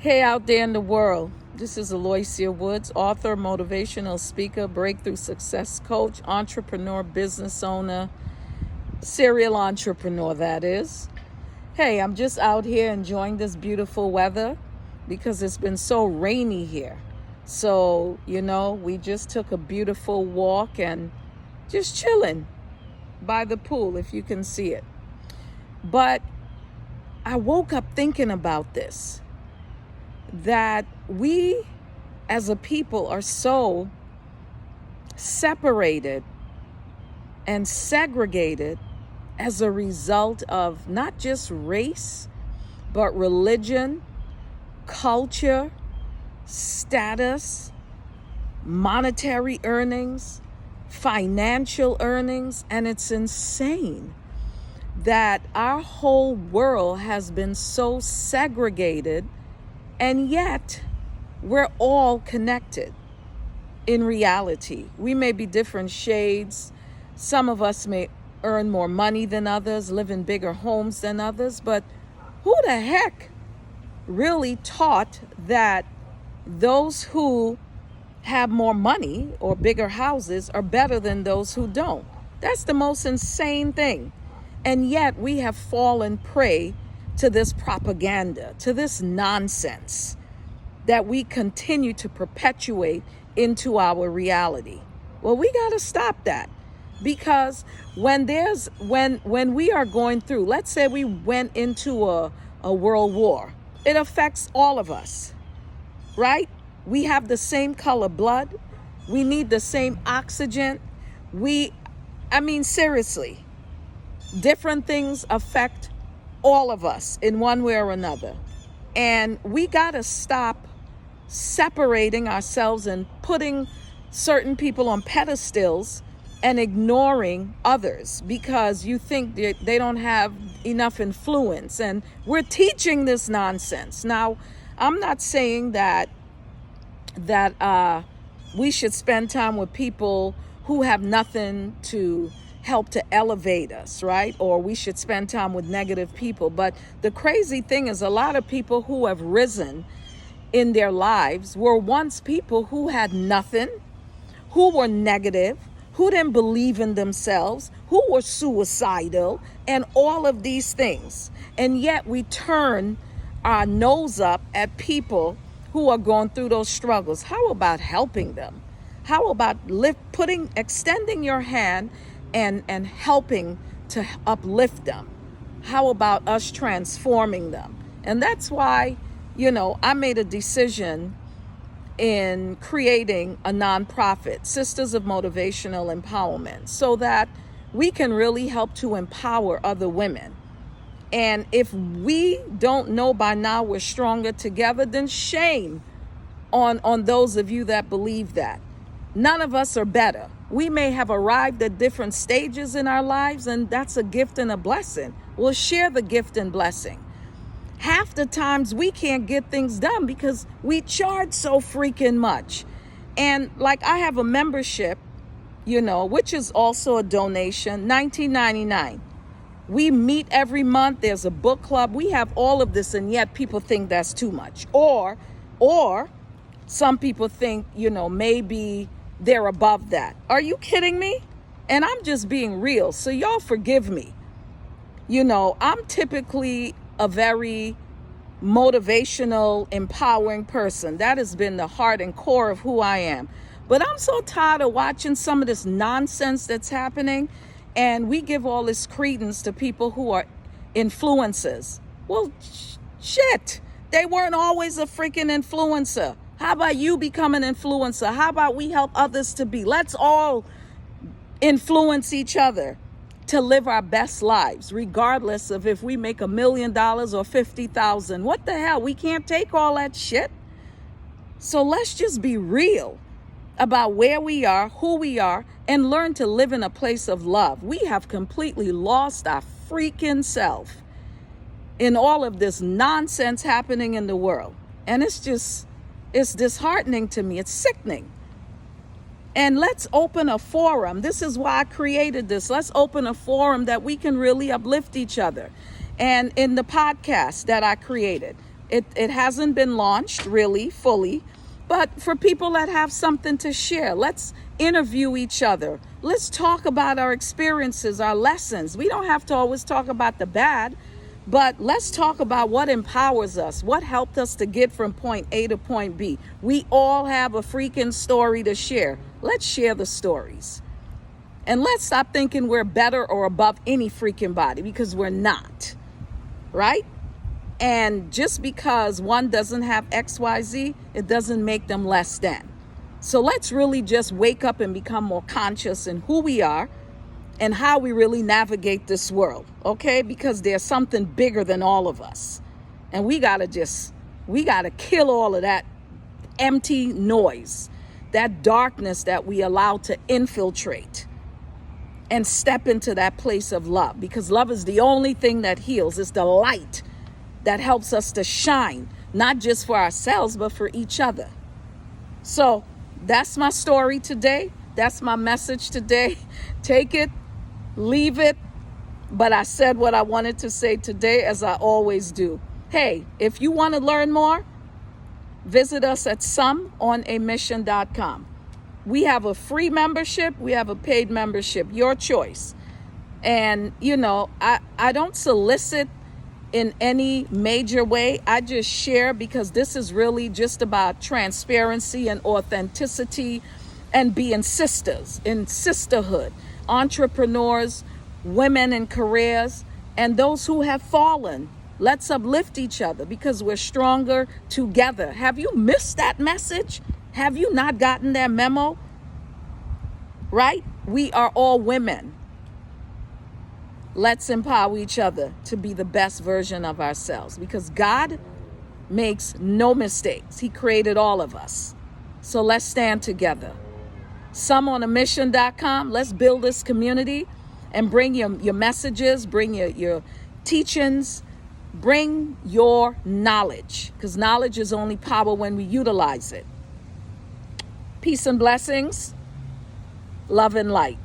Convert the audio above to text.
Hey, out there in the world. This is Aloysia Woods, author, motivational speaker, breakthrough success coach, entrepreneur, business owner, serial entrepreneur, that is. Hey, I'm just out here enjoying this beautiful weather because it's been so rainy here. So, we just took a beautiful walk and just chilling by the pool, if you can see it. But I woke up thinking about this, that we as a people are so separated and segregated as a result of not just race, but religion, culture, status, monetary earnings, financial earnings, and it's insane that our whole world has been so segregated, and yet we're all connected in reality. We may be different shades. Some of us may earn more money than others, live in bigger homes than others, but who the heck really taught that those who have more money or bigger houses are better than those who don't? That's the most insane thing. And yet we have fallen prey to this propaganda, to this nonsense that we continue to perpetuate into our reality. Well, we got to stop that, because when we are going through, let's say we went into a world war, it affects all of us, right? We have the same color blood. We need the same oxygen. Seriously, different things affect all of us in one way or another. And we got to stop separating ourselves and putting certain people on pedestals and ignoring others because you think they don't have enough influence. And we're teaching this nonsense. Now, I'm not saying that we should spend time with people who have nothing to help to elevate us, right? Or we should spend time with negative people. But the crazy thing is, a lot of people who have risen in their lives were once people who had nothing, who were negative, who didn't believe in themselves, who were suicidal, and all of these things. And yet we turn our nose up at people who are going through those struggles. How about helping them? How about extending your hand and helping to uplift them? How about us transforming them? And that's why, I made a decision in creating a nonprofit, Sisters of Motivational Empowerment, so that we can really help to empower other women. And if we don't know by now we're stronger together, then shame on those of you that believe that. None of us are better. We may have arrived at different stages in our lives, and that's a gift and a blessing. We'll share the gift and blessing. Half the times we can't get things done because we charge so freaking much. And like, I have a membership, which is also a donation, $19.99. We meet every month. There's a book club. We have all of this, and yet people think that's too much. Or some people think, maybe they're above that. Are you kidding me? And I'm just being real. So y'all forgive me. I'm typically a very motivational, empowering person. That has been the heart and core of who I am. But I'm so tired of watching some of this nonsense that's happening. And we give all this credence to people who are influencers. Well, shit. They weren't always a freaking influencer. How about you become an influencer? How about we help others to be? Let's all influence each other to live our best lives, regardless of if we make $1 million or 50,000. What the hell? We can't take all that shit. So let's just be real about where we are, who we are, and learn to live in a place of love. We have completely lost our freaking self in all of this nonsense happening in the world. And it's disheartening to me. It's sickening. And let's open a forum. This is why I created this. Let's open a forum that we can really uplift each other. And in the podcast that I created, It hasn't been launched really fully, but for people that have something to share, let's interview each other. Let's talk about our experiences, our lessons. We don't have to always talk about the bad, but let's talk about what empowers us, what helped us to get from point A to point B. We all have a freaking story to share. Let's share the stories. And let's stop thinking we're better or above any freaking body, because we're not, right? And just because one doesn't have XYZ, it doesn't make them less than. So let's really just wake up and become more conscious in who we are and how we really navigate this world, okay? Because there's something bigger than all of us. And we gotta kill all of that empty noise, that darkness that we allow to infiltrate, and step into that place of love, because love is the only thing that heals. It's the light that helps us to shine, not just for ourselves, but for each other. So that's my story today. That's my message today. Take it, leave it. But I said what I wanted to say today, as I always do. Hey, if you want to learn more, visit us at someonamission.com. We have a free membership. We have a paid membership, your choice. And, I don't solicit in any major way. I just share, because this is really just about transparency and authenticity and being sisters in sisterhood, entrepreneurs, women in careers, and those who have fallen. Let's uplift each other, because we're stronger together. Have you missed that message? Have you not gotten that memo? Right? We are all women. Let's empower each other to be the best version of ourselves, because God makes no mistakes. He created all of us. So let's stand together. Someonamission.com. Let's build this community and bring your messages, bring your teachings, bring your knowledge, because knowledge is only power when we utilize it. Peace and blessings, love and light.